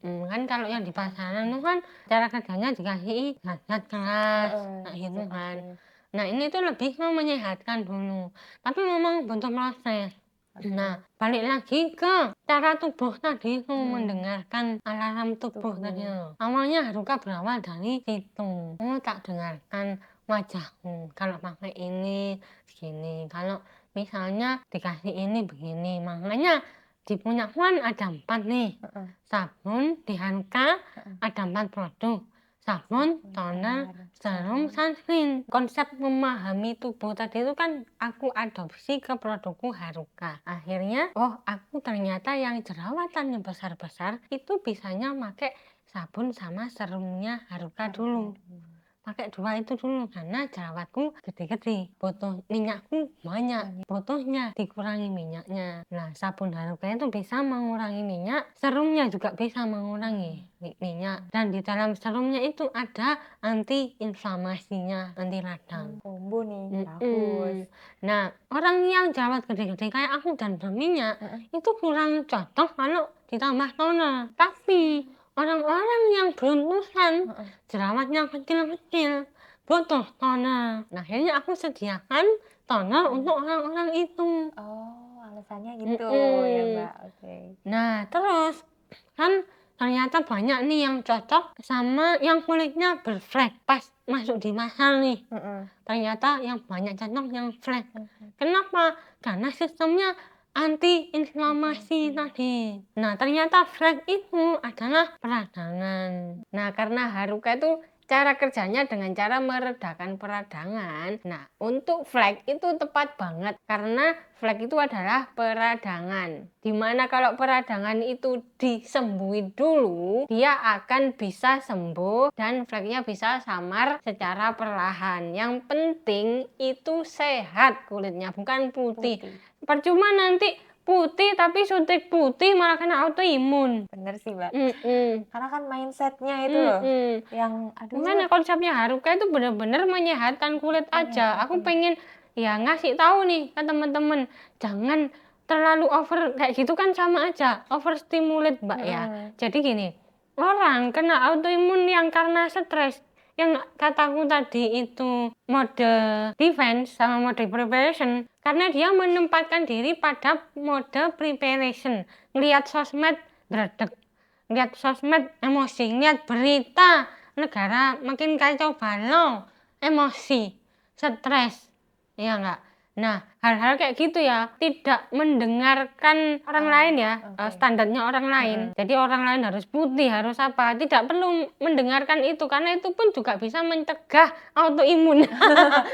Kan kalau yang di pasaran itu kan cara kerjanya dikasih zat-zat keras, Heeh, kayak gitu kan. oke. Nah ini tuh lebih ke menyehatkan dulu, tapi memang butuh proses. Oke. Nah balik lagi ke cara tubuh tadi itu mendengarkan alarm tubuh Tubuh. tadi loh. Awalnya Haruka berawal dari situ. Tak dengarkan wajahmu, kalau pakai ini segini, kalau misalnya dikasih ini begini. Makanya di punyaku kan ada 4 nih. Heeh. Sabun di Haruka Heeh. ada 4 produk. Sabun, toner, serum, sunscreen. Konsep memahami tubuh tadi itu kan aku adopsi ke produkku Haruka. Akhirnya, aku ternyata yang jerawatan yang besar-besar itu bisanya pakai sabun sama serumnya Haruka dulu. Pakai 2 itu dulu karena jerawatku gede-gede, butuh minyakku banyak, butuhnya dikurangi minyaknya. Nah sabun Haruka itu bisa mengurangi minyak, serumnya juga bisa mengurangi minyak, dan di dalam serumnya itu ada anti-inflamasinya, anti radang. Combo nih, bagus. Nah orang yang jerawat gede-gede kayak aku dan berminyak itu kurang cocok kalau ditambah toner. Tapi orang-orang yang beruntusan jerawatnya kecil-kecil butuh toner. Nah akhirnya aku sediakan toner untuk orang-orang itu. Oh, alasannya gitu ya, Mbak. Oke. Nah terus kan ternyata banyak nih yang cocok sama yang kulitnya berflek pas masuk di masal nih. Ternyata yang banyak cocok yang flek. Kenapa? Karena sistemnya anti-inflamasi tadi. Nah ternyata flek itu adalah peradangan. Nah karena Haruka itu cara kerjanya dengan cara meredakan peradangan. Nah untuk flek itu tepat banget karena flek itu adalah peradangan. Dimana kalau peradangan itu disembuhin dulu, dia akan bisa sembuh dan fleknya bisa samar secara perlahan. Yang penting itu sehat kulitnya, bukan putih. Percuma nanti putih tapi suntik putih malah kena autoimun. Bener sih, Mbak. Mm-mm. Karena kan mindsetnya itu loh yang Makanya konsepnya Haruka itu benar-benar menyehatkan kulit aja. Aku pengen ya ngasih tahu nih ke teman-teman, jangan terlalu over kayak gitu kan sama aja overstimulate Mbak ya. Jadi gini, orang kena autoimun yang karena stres, yang kataku tadi itu mode defense sama mode preparation, karena dia menempatkan diri pada mode preparation, ngelihat sosmed dredeg, ngelihat sosmed emosi, ngelihat berita negara makin kacau balau, emosi, stres, ya enggak? Nah, hal-hal kayak gitu ya, tidak mendengarkan orang lain ya, standarnya orang lain. Jadi orang lain harus putih, harus apa, tidak perlu mendengarkan itu, karena itu pun juga bisa mencegah autoimun.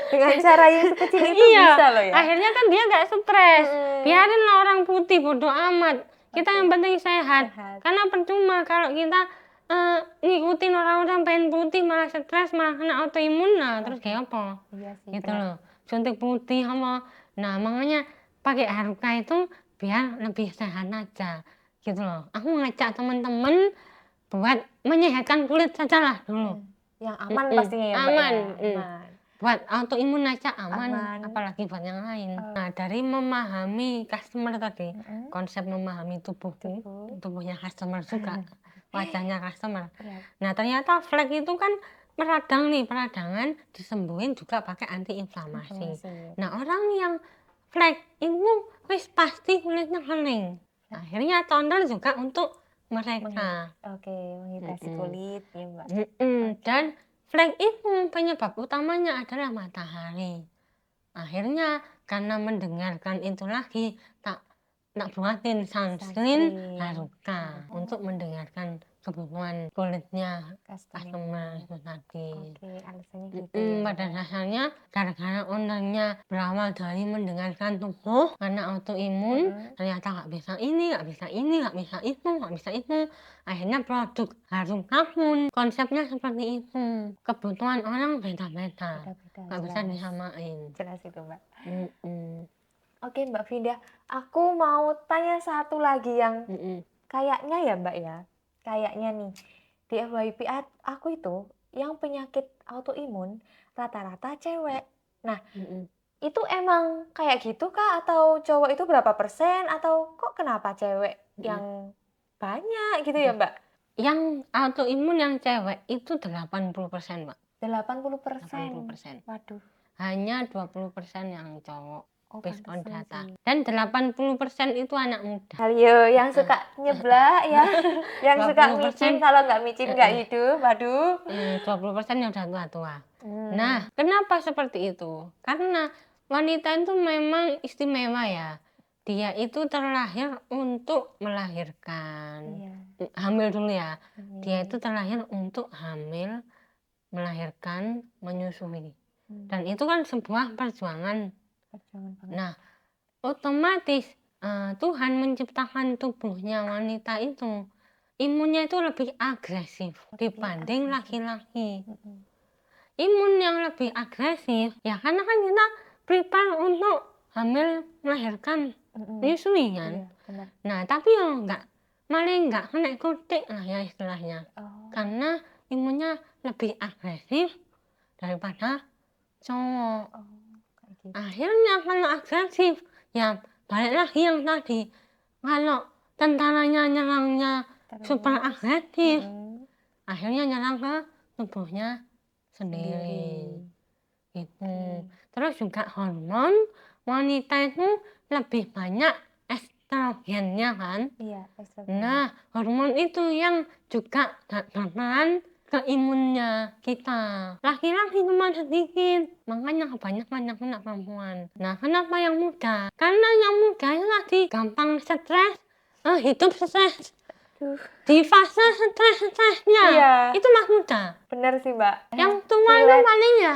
dengan cara yang sekecil itu Iya, bisa loh ya. akhirnya kan dia nggak stres. Biarinlah orang putih, bodo amat. Kita yang penting sehat. Karena percuma kalau kita ngikutin orang-orang pengen putih malah stres, malah kena autoimun, nah terus kayak apa? Iya sih, Gitu loh. Suntik putih sama. Nah makanya pakai Haruka itu biar lebih sehat aja. Gitu loh. Aku ngajak teman-teman buat menyehatkan kulit saja lah dulu. Yang aman pastinya ya, Mbak. Aman. Ya? Aman. Buat autoimun aja aman, Aman. apalagi buat yang lain. Nah dari memahami customer tadi, konsep memahami tubuhnya customer juga, wajahnya customer. Nah ternyata flek itu kan meradang nih, peradangan disembuhin juga pakai anti-inflamasi. Nah orang yang flek itu wis pasti kulitnya kering. Akhirnya toner juga untuk mereka. Oke, menghidrasi kulit ya, Mbak. Dan flek itu penyebab utamanya adalah matahari. Akhirnya karena mendengarkan itu lagi, tak buatin sunscreen Haruka untuk mendengarkan kebutuhan kulitnya customer itu tadi. Oke, alasannya gitu ya. Pada dasarnya gara-gara ownernya berawal dari mendengarkan tubuh karena autoimun, ternyata nggak bisa ini, nggak bisa ini, nggak bisa itu, nggak bisa itu. Akhirnya produk Haruka pun konsepnya seperti itu. Kebutuhan orang beda-beda, nggak bisa disamain. Jelas itu, Mbak. Oke, Mbak Vinda, aku mau tanya satu lagi yang kayaknya ya, Mbak ya. Kayaknya nih, di FYP aku itu yang penyakit autoimun rata-rata cewek. Nah, itu emang kayak gitu kah? Atau cowok itu berapa persen? Atau kok kenapa cewek yang banyak gitu ya Mbak? Yang autoimun yang cewek itu 80%, Mbak. 80%. 80%. Waduh. Hanya 20% yang cowok. Oh, Based on pantesan data. sih. Dan 80% itu anak muda. Halio yang suka nyeblak ya, yang suka 20%. micin, kalau nggak micin nggak hidup. Waduh. 20% yang udah tua-tua. Hmm. Nah, kenapa seperti itu? Karena wanita itu memang istimewa ya. Dia itu terlahir untuk melahirkan. Iya. Hamil dulu ya. Iya. Dia itu terlahir untuk hamil, melahirkan, menyusui. Dan itu kan sebuah perjuangan. Perjuangan banget. Nah, otomatis Tuhan menciptakan tubuhnya wanita itu, imunnya itu lebih agresif dibanding laki-laki. Imun yang lebih agresif, ya karena kan kita prepare untuk hamil, melahirkan, menyusui kan. Iya, benar. Nah, tapi ya malah nggak kena kutik lah ya istilahnya. Oh. Karena imunnya lebih agresif daripada cowok. Oh, kayak gitu. Akhirnya kalau agresif, ya balik lagi yang tadi. Kalau tentaranya nyerangnya super agresif, akhirnya nyerang ke tubuhnya sendiri. Gitu. Terus juga hormon wanita itu lebih banyak estrogennya kan. Iya, estrogen. Nah, hormon itu yang juga berperan ke imunnya kita. Laki-laki cuma sedikit, makanya kebanyakan yang kena perempuan. Nah, kenapa yang muda? Karena yang muda itu tadi gampang stres, hidup stres. Di fase stres-stresnya, itu mas muda. Bener sih Mbak. Yang tua itu paling ya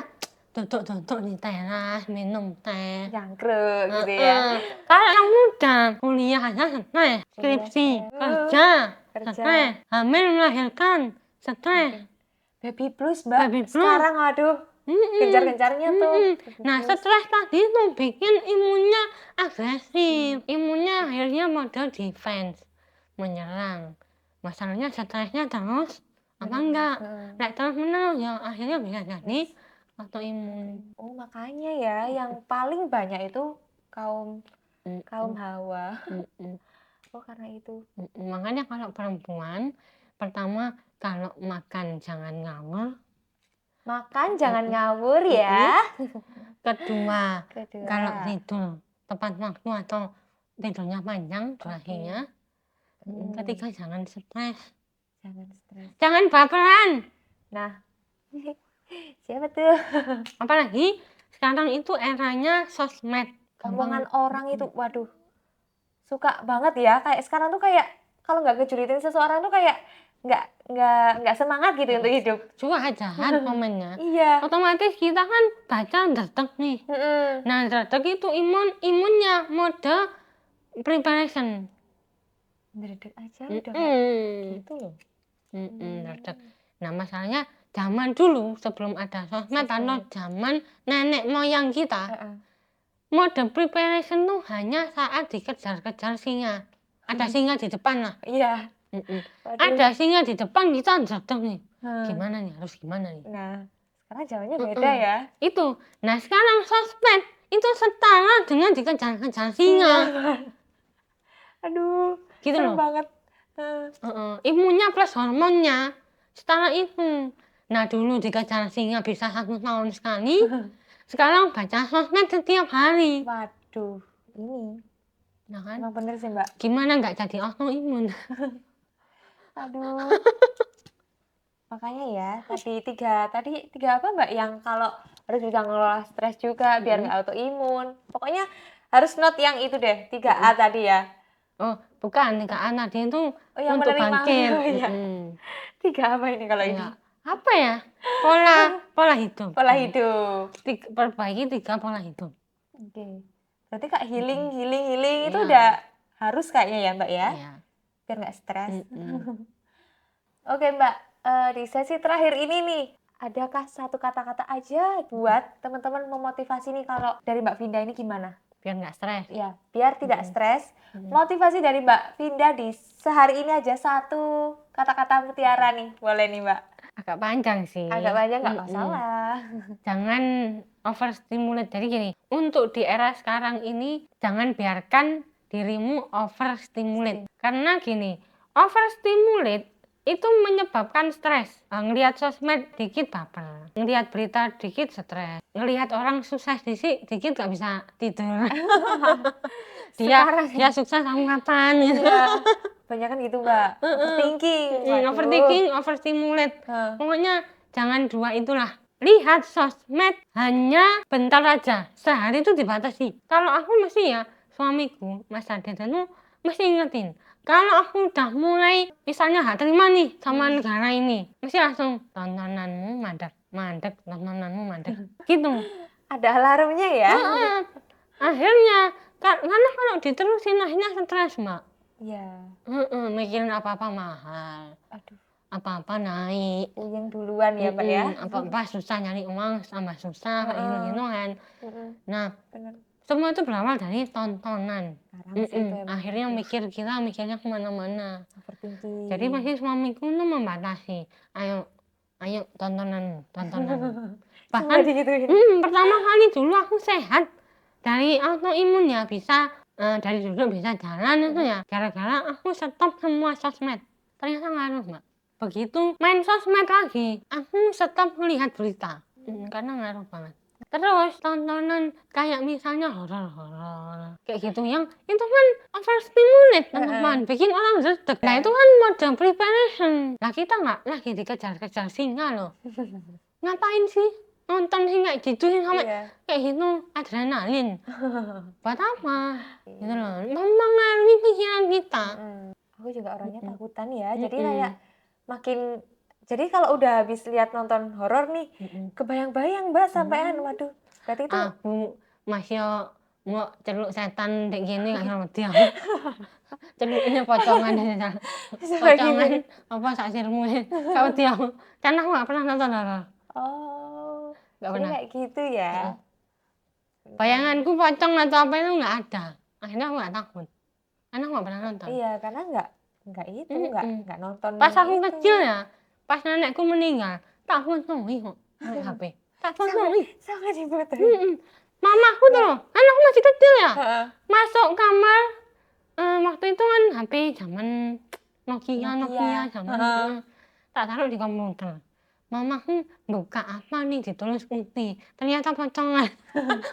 duduk di teras, minum teh, jangkruk gitu ya. Kalau yang muda, kuliah aja stres, skripsi, kerja, stres, hamil, melahirkan, stres. Baby blues Mbak, Baby blues. Sekarang aduh, gencar-gencarnya tuh. Nah, stres tadi tuh bikin imunnya agresif. Imunnya akhirnya model defense, menyerang. Masalahnya stresnya terus, apa enggak? Nah, terus menerus ya akhirnya bisa jadi autoimun. Oh, makanya ya yang paling banyak itu kaum Hawa. Oh, karena itu. Makanya kalau perempuan, pertama kalau makan jangan ngawur. Makan jangan ngawur ya. Kedua, kalau tidur tepat waktu atau tidurnya panjang durasinya. Ketiga, jangan stres. Jangan baperan. Nah, siapa tuh? Apalagi sekarang itu eranya sosmed. Omongan orang itu, waduh, suka banget ya. Kayak sekarang tuh kayak kalau nggak ngejulitin seseorang tuh kayak nggak semangat gitu untuk hidup. Cuma jahat komennya. Iya. Otomatis kita kan baca ndredeg nih. Nah, ndredeg itu imunnya mode preparation. Ndredeg aja udah gitu loh. Ndredeg. Nah, masalahnya zaman dulu sebelum ada sosmed atau zaman nenek moyang kita, mode preparation tuh hanya saat dikejar-kejar singa. Ada singa di depan lah. Iya. Ada singa di depan, kita ndredeg nih. Gimana nih? Harus gimana nih? Nah, sekarang zamannya beda ya. Itu. Nah, sekarang sosmed itu setara dengan dikejar-kejar singa. Aduh, gitu loh. banget. Imunnya plus hormonnya setara itu. Nah, dulu dikejar singa bisa 1 tahun sekali. Sekarang baca sosmed setiap hari. Waduh, ini. Nah kan? Emang bener sih Mbak. Gimana nggak jadi autoimun? Aduh. Makanya ya, tadi tiga apa Mbak? Yang kalau harus bisa ngelola stres juga biar nggak autoimun. Pokoknya harus note yang itu deh, 3A tadi ya. Oh, bukan 3A tadi itu yang untuk menerima. bangkit. 3 apa ini kalau ini? Apa ya? Pola hidup. Pola hidup. Perbaiki 3 pola hidup. Oke. Berarti Kak healing itu udah harus kayaknya ya Mbak ya? Iya. Biar nggak stres. Oke Mbak, di sesi terakhir ini nih, adakah satu kata-kata aja buat teman-teman memotivasi nih kalau dari Mbak Vinda ini gimana? Biar nggak stres. Ya, biar tidak stres. Motivasi dari Mbak Vinda di sehari ini aja satu kata-kata mutiara nih, boleh nih Mbak? Agak panjang sih. Agak panjang nggak masalah. Jangan overstimulate. Jadi gini, untuk di era sekarang ini jangan biarkan dirimu overstimulate. Karena gini, overstimulate itu menyebabkan stres. Ngelihat sosmed dikit baper, ngelihat berita dikit stres, ngelihat orang sukses dikit gak bisa tidur. dia sukses aku kapan gitu. Iya. Banyak kan gitu Mbak, overthinking. Overthinking, overstimulate. Pokoknya jangan dua itulah. Lihat sosmed hanya bentar aja, sehari itu dibatasi. Kalau aku mesti ya, suamiku, Mas Aden itu mesti ingetin. Kalau aku udah mulai, misalnya gak terima nih sama negara ini, mesti langsung tontonanmu mandek, tontonanmu mandek. Gitu. Ada alarmnya ya? Akhirnya, karena kalau diterusin akhirnya stres, Mbak. Iya. Mikirin apa-apa mahal. Aduh. Apa-apa naik. Yang duluan ya Mbak ya? Apa-apa susah nyari uang, tambah susah, kayak gitu kan. Nah, bener. semua itu berawal dari tontonan. Sekarang Akhirnya mikirnya kemana-mana. overthinking. Jadi pasti suamiku tuh membatasi. Ayo tontonan. Bahkan pertama kali dulu aku sehat dari autoimun ya, bisa dari dulu bisa jalan itu ya, gara-gara aku stop semua sosmed. Ternyata ngaruh Mbak. Begitu main sosmed lagi, aku stop melihat berita. Karena ngaruh banget. Terus tontonan kayak misalnya horor kayak gitu yang itu kan overstimulate teman-teman, bikin orang zedek. Nah itu kan mode preparation. Nah kita nggak lagi dikejar-kejar singa loh. Ngapain sih nonton sih kayak gitu sampai kayak gitu adrenalin? Buat apa? Gitu loh. Mempengaruhi pikiran kita. Aku juga orangnya takutan ya. Jadi kayak makin, jadi kalau udah habis lihat nonton horor nih, kebayang-bayang Mbak sampean, waduh. Berarti itu aku masih mau celuk setan kayak gini nggak sama dia. Celuknya potongan apa saksirmu sama dia. Karena aku nggak pernah nonton horor. Oh, nggak jadi pernah. kayak gitu ya. Bayanganku pocong atau apa itu nggak ada. Akhirnya aku nggak takut. Karena aku nggak pernah nonton. Iya, karena nggak nonton. Pas aku kecil ya, pas nenekku meninggal, tak fotoin kok pakai HP. Tak fotoin. Sangat difotoin. Mamaku tuh loh, kan aku masih kecil ya. Masuk kamar, waktu itu kan HP zaman Nokia zaman tak taruh di komputer. Mamaku buka apa nih, ditulis Uti. Ternyata pocongan.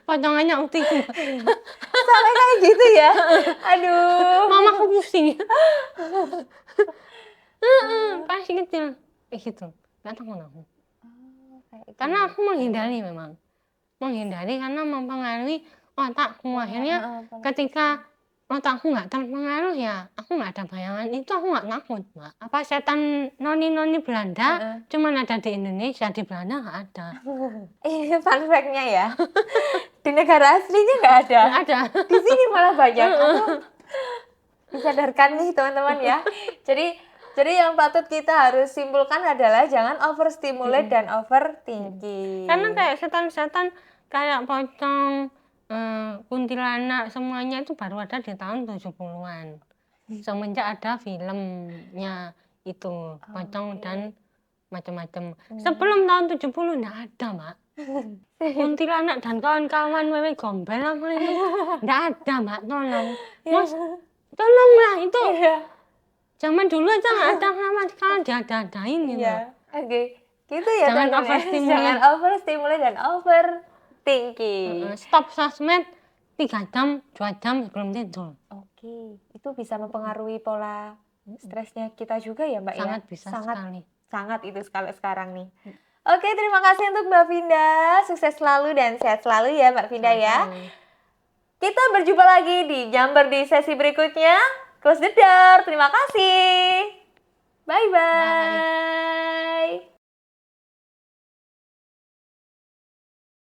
Pocongannya Uti. Sampai kayak gitu ya. Aduh. Mamaku pusing. Pasti kecil kayak gitu. Gak tahu aku. Karena aku menghindari memang. Menghindari karena mempengaruhi otakku. Akhirnya ketika otakku nggak terpengaruh ya, aku nggak ada bayangan itu, aku nggak takut Mbak. Apa setan noni Belanda cuman ada di Indonesia, di Belanda nggak ada. Ini fun fact-nya ya. Di negara aslinya nggak ada. Nggak ada. Di sini malah banyak. Disadarkan nih teman-teman ya. Jadi yang patut kita harus simpulkan adalah jangan overstimulate dan overthinking. Karena kayak setan-setan kayak pocong, kuntilanak semuanya itu baru ada di tahun 70-an. Semenjak ada filmnya itu, pocong dan macam-macam. Sebelum tahun 70 enggak ada, Mbak. Kuntilanak dan kawan-kawan wewe gombel apa itu enggak ada, Mbak. Tolong. Mas, tolonglah itu. Zaman dulu aja nggak ada sama sekarang diada-adain gitu. Oke. Gitu ya. Jangan overstimulate dan overthinking. Stop sosmed 3 jam, 2 jam sebelum tidur. Oke. Itu bisa mempengaruhi pola stresnya kita juga ya Mbak Sangat ya? bisa sekali. Sangat itu sekali sekarang nih. Oke, terima kasih untuk Mbak Vinda. Sukses selalu dan sehat selalu ya Mbak Vinda ya. Kita berjumpa lagi di Jamber di sesi berikutnya. Close the door. Terima kasih.